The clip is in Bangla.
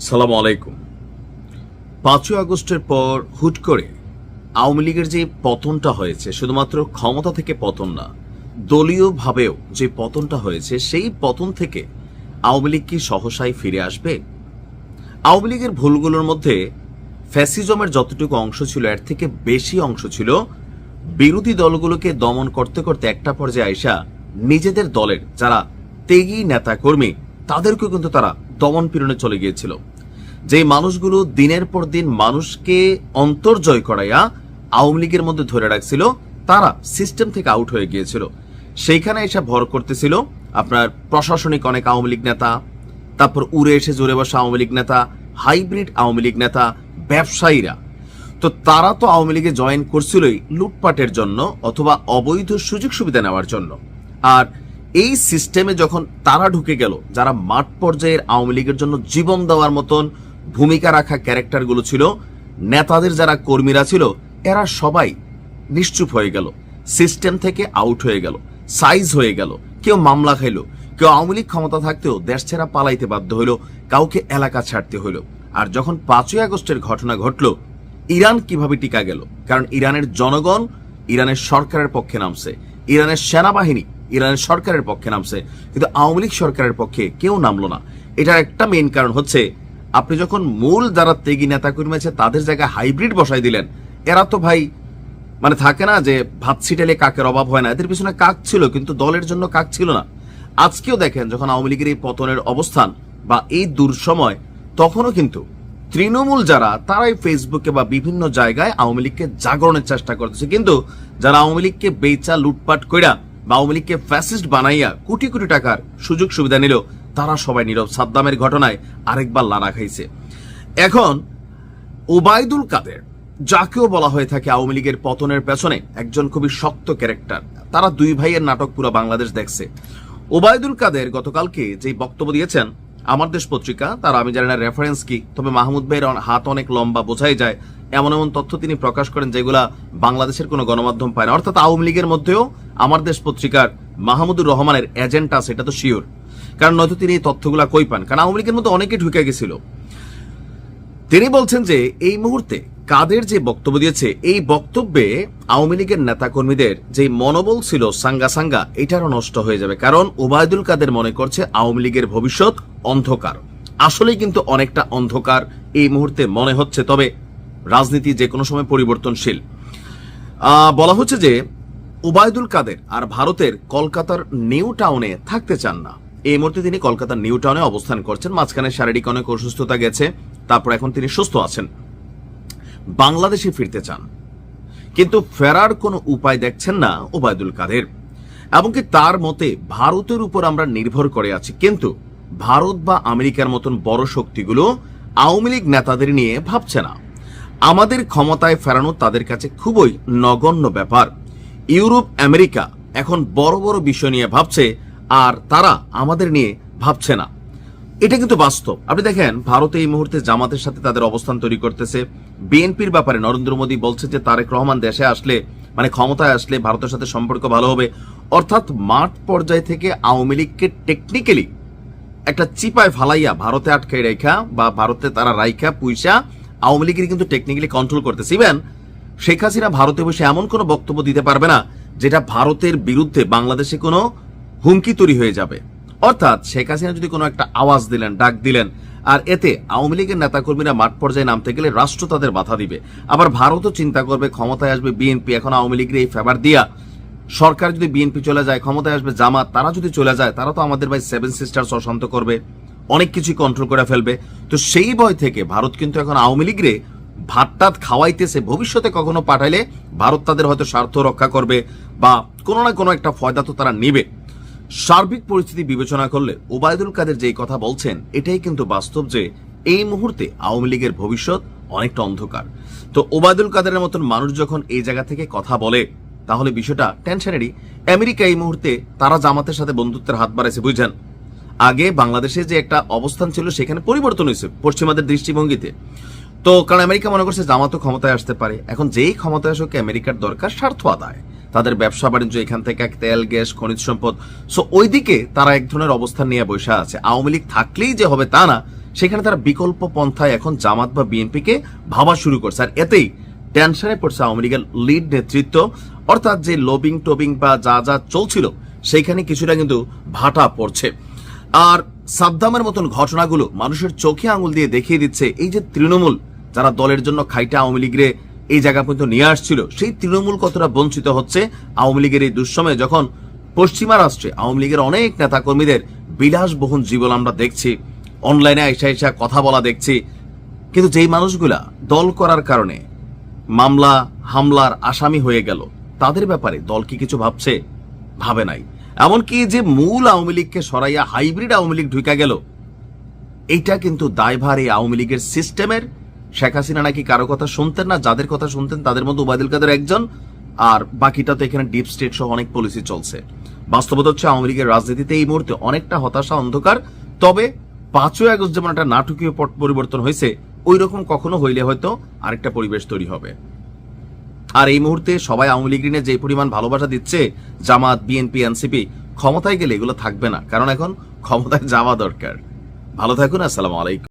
সালাম আলাইকুম। 5ই আগস্টের পর হুট করে আওয়ামী লীগের যে পতনটা হয়েছে, শুধুমাত্র ক্ষমতা থেকে পতন না, দলীয়ভাবেও যে পতনটা হয়েছে, সেই পতন থেকে আওয়ামী লীগ কি সহসাই ফিরে আসবে? আওয়ামী লীগের ভুলগুলোর মধ্যে ফ্যাসিজমের যতটুকু অংশ ছিল, এর থেকে বেশি অংশ ছিল বিরোধী দলগুলোকে দমন করতে করতে একটা পর্যায়ে আইসা নিজেদের দলের যারা ত্যাগী নেতা কর্মী তাদেরকেও কিন্তু তারা দমন পীড়নে চলে গিয়েছিল। যে মানুষগুলো দিনের পর দিন মানুষকে অন্তর্জয় করাইয়া আওয়ামী লীগের মধ্যে ধরে রাখছিল, তারা সিস্টেম থেকে আউট হয়ে গিয়েছিল। সেইখানে এসে ভর করতেছিল আপনার প্রশাসনিক অনেক আওয়ামী লীগ নেতা, তারপর উড়ে এসে জোরে বসা আওয়ামী লীগ নেতা, হাইব্রিড আওয়ামী লীগ নেতা, ব্যবসায়ীরা। তো তারা তো আওয়ামী লীগে জয়েন করছিলই লুটপাটের জন্য অথবা অবৈধ সুযোগ সুবিধা নেওয়ার জন্য। আর এই সিস্টেমে যখন তারা ঢুকে গেল, যারা মাঠ পর্যায়ের আওয়ামী লীগের জন্য জীবন দেওয়ার মতন ভূমিকা রাখা ক্যারেক্টারগুলো ছিল, নেতাদের যারা কর্মীরা ছিল, এরা সবাই নিশ্চুপ হয়ে গেল, সিস্টেম থেকে আউট হয়ে গেল, সাইজ হয়ে গেল। কেউ মামলা খাইল, কেউ আওয়ামী লীগ ক্ষমতা থাকতেও দেশ ছেড়া পালাইতে বাধ্য হইল, কাউকে এলাকা ছাড়তে হইল। আর যখন 5ই আগস্টের ঘটনা ঘটল, ইরান কিভাবে টিকা গেল? কারণ ইরানের জনগণ ইরানের সরকারের পক্ষে নামছে, ইরানের সেনাবাহিনী ইরানের সরকারের পক্ষে নামছে, কিন্তু আওয়ামী লীগ সরকারের পক্ষে কেউ নামলো না। এটার একটা মেইন কারণ হচ্ছে, আপনি যখন মূল যারা ত্যাগী নেতা কর্মী আছে তাদের জায়গায় হাইব্রিড বসাই দিলেন, এরা তো ভাই মানে থাকে না যে ভাত ছিটালে কাকের অভাব হয় না, এদের পিছনে কাক ছিল কিন্তু দলের জন্য কাক ছিল না। আজকেও দেখেন যখন আওয়ামী লীগের এই পতনের অবস্থান বা এই দুঃসময়, তখনও কিন্তু তৃণমূল যারা তারাই ফেসবুকে বা বিভিন্ন জায়গায় আওয়ামী লীগকে জাগরণের চেষ্টা করতেছে, কিন্তু যারা আওয়ামী লীগকে বেচা লুটপাট কইরা বা আওয়ামী লীগকে ফ্যাসিস্ট বানাইয়া কোটি কোটি টাকার সুযোগ সুবিধা নিল, তারা সবাই নীরব। সাদ্দামের ঘটনায় আরেকবার লাড়া খাইছে। এখন ওবায়দুল কাদের, যাকেও বলা হয়ে থাকে আওয়ামী লীগের পতনের পেছনে একজন খুবই শক্ত ক্যারেক্টার, তারা দুই ভাইয়ের নাটক পুরো বাংলাদেশ দেখছে। ওবায়দুল কাদের গতকালকে যে বক্তব্য দিয়েছেন আমার দেশ পত্রিকা, তার আমি জানি না রেফারেন্স কি, তবে মাহমুদ ভাইয়ের হাত অনেক লম্বা, বোঝাই যায়। এমন এমন তথ্য তিনি প্রকাশ করেন যেগুলা বাংলাদেশের কোনো গণমাধ্যম পায় না। অর্থাৎ আওয়ামী লীগের মধ্যেও আমার দেশ পত্রিকার মাহমুদুর রহমানের এজেন্ট আছে, এটা তো শিওর। কারণ নয়তো তিনি এই তথ্যগুলা কই পান? কারণ আওয়ামী লীগের মধ্যে অনেকে ঢুকে গেছিল। তিনি বলছেন যে এই মুহূর্তে কাদের যে বক্তব্য দিয়েছে, এই বক্তব্যে আওয়ামী লীগের নেতাকর্মীদের যে মনোবল ছিল সাঙ্গা সাঙ্গা, এটারও নষ্ট হয়ে যাবে। কারণ ওবায়দুল কাদের মনে করছে আওয়ামী লীগের ভবিষ্যৎ অন্ধকার। আসলেই কিন্তু অনেকটা অন্ধকার এই মুহূর্তে মনে হচ্ছে, তবে রাজনীতি যে কোনো সময় পরিবর্তনশীল। বলা হচ্ছে যে ওবায়দুল কাদের আর ভারতের কলকাতার নিউ টাউনে থাকতে চান না। এই মুহূর্তে তিনি কলকাতার নিউ টাউনে অবস্থান করছেন। মাঝখানে শারীরিক অনেক অসুস্থতা গেছে, তারপর এখন তিনি সুস্থ আছেন, বাংলাদেশে ফিরতে চান, কিন্তু ফেরার কোনো উপায় দেখছেন না ওবায়দুল কাদের। এমনকি তার মতে ভারতের উপর আমরা নির্ভর করে আছি, কিন্তু ভারত বা আমেরিকার মতন বড় শক্তিগুলো আওয়ামী লীগ নেতাদের নিয়ে ভাবছে না। আমাদের ক্ষমতায় ফেরানো তাদের কাছে খুবই নগণ্য ব্যাপার। ইউরোপ আমেরিকা এখন বড় বড় বিষয় নিয়ে ভাবছে, আর তারা আমাদের নিয়ে ভাবছে না। এটা কিন্তু বাস্তব। আপনি দেখেন ভারতে এই মুহূর্তে জামাতের সাথে তাদের অবস্থান তৈরি করতেছে। বিএনপির ব্যাপারে নরেন্দ্র মোদী বলছে যে তারেক রহমান দেশে আসলে, মানে ক্ষমতায় আসলে ভারতের সাথে সম্পর্ক ভালো হবে। অর্থাৎ মাঠ পর্যায় থেকে আওয়ামী লীগকে টেকনিক্যালি একটা চিপায় ফালাইয়া ভারতে আটকে রেখা বা ভারতে তারা রাইখা পুইসা আওয়ামী লীগের কিন্তু টেকনিক্যালি কন্ট্রোল করতেছে। ইভেন শেখ হাসিনা ভারতে বসে এমন কোনো বক্তব্য দিতে পারবে না যেটা ভারতের বিরুদ্ধে বাংলাদেশে কোনো হুমকি তৈরি হয়ে যাবে। অর্থাৎ শেখ হাসিনা যদি কোনো একটা আওয়াজ দিলেন, ডাক দিলেন, আর এতে আওয়ামী লীগের নেতাকর্মীরা মাঠ পর্যায়ে নামতে গেলে রাষ্ট্র তাদের বাধা দিবে। আবার ভারতও চিন্তা করবে ক্ষমতায় আসবে বিএনপি, এখন আওয়ামী লীগের এই ফেভার দিয়া সরকার যদি বিএনপি চলে যায়, ক্ষমতায় আসবে জামাত, তারা যদি চলে যায়, তারা তো আমাদের ভাই সেভেন সিস্টার্স অশান্ত করবে, অনেক কিছুই কন্ট্রোল করে ফেলবে। তো সেই ভয় থেকে ভারত কিন্তু এখন আওয়ামী লীগরে ভাতটাত খাওয়াইতেছে। ভবিষ্যতে কখনো পাঠাইলে ভারত তাদের হয়তো স্বার্থ রক্ষা করবে বা কোনো না কোনো একটা ফয়দা তো তারা নিবে। সার্বিক পরিস্থিতি বিবেচনা করলে ওবায়দুল কাদের যেই কথা বলছেন, এটাই কিন্তু বাস্তব যে এই মুহূর্তে আওয়ামী লীগের ভবিষ্যৎ অনেকটা অন্ধকার। তো ওবায়দুল কাদেরের মতন মানুষ যখন এই জায়গা থেকে কথা বলে, তাহলে বিষয়টা টেনশনেরই। আমেরিকা এই মুহূর্তে তারা জামাতের সাথে বন্ধুত্বের হাত বাড়াইছে, বুঝছেন। আগে বাংলাদেশে যে একটা অবস্থান ছিল সেখানে পরিবর্তন হয়েছে পশ্চিমাদের দৃষ্টিভঙ্গিতে। তো কারণ আমেরিকা মনে করছে জামাতও ক্ষমতায় আসতে পারে। এখন যেই ক্ষমতায় আসুক, আমেরিকার দরকার স্বার্থ আদায়, তাদের ব্যবসা বাণিজ্য, এখান থেকে তেল গ্যাস খনিজ সম্পদ। সো ওইদিকে তারা এক ধরনের অবস্থান নিয়ে বসে আছে। আওয়ামী লীগ থাকলেই যে হবে তা না, সেখানে তারা বিকল্প পন্থায় এখন জামাত বা বিএনপিকে ভাবা শুরু করছে, আর এতেই টেনশনে পড়ছে আওয়ামী লীগের লিড নেতৃত্ব। অর্থাৎ যে লবিং টবিং বা যা যা চলছিল সেইখানে কিছুটা কিন্তু ভাটা পড়ছে। আর সাদ্দামের মতন ঘটনাগুলো মানুষের চোখে আঙুল দিয়ে দেখিয়ে দিচ্ছে এই যে তৃণমূল যারা দলের জন্য খাইটা আওয়ামী লীগের এই জায়গা পর্যন্ত নিয়ে আসছিল, সেই তৃণমূল কতটা বঞ্চিত হচ্ছে আওয়ামী লীগের এই দুঃসময়ে, যখন পশ্চিমা রাষ্ট্রে আওয়ামী লীগের অনেক নেতাকর্মীদের বিলাসবহুল জীবন আমরা দেখছি, অনলাইনে আইসা কথা বলা দেখছি, কিন্তু যেই মানুষগুলা দল করার কারণে মামলা হামলার আসামি হয়ে গেল, তাদের ব্যাপারে দল কি কিছু ভাবছে? ভাবে নাই। এমনকি যে মূল আওয়ামী লীগকে সরাইয়া হাইব্রিড আওয়ামী লীগ ঢুকা গেল, এইটা কিন্তু দায়ভার এই আওয়ামী লীগের সিস্টেমের। শেখ হাসিনা নাকি কারো কথা শুনতেন না, যাদের কথা শুনতেন তাদের মধ্যে ওবায়দুল কাদের একজন, আর বাকিটা তো এখানে ডিপ স্টেট সহ অনেক পলিসি চলছে। বাস্তবতা হচ্ছে আওয়ামী লীগের রাজনীতিতে এই মুহূর্তে অনেকটা হতাশা, অন্ধকার। তবে 5ই আগস্ট যেমন একটা নাটকীয় পট পরিবর্তন হয়েছে, ওই রকম কখনো হইলে হয়তো আরেকটা পরিবেশ তৈরি হবে। আর এই মুহূর্তে সবাই আওয়ামী লীগ নিয়ে যে পরিমাণ ভালোবাসা দিচ্ছে, জামাত বিএনপি এনসিপি, ক্ষমতায় গেলে এগুলো থাকবে না, কারণ এখন ক্ষমতায় যাওয়া দরকার। ভালো থাকুন, আসসালামু আলাইকুম।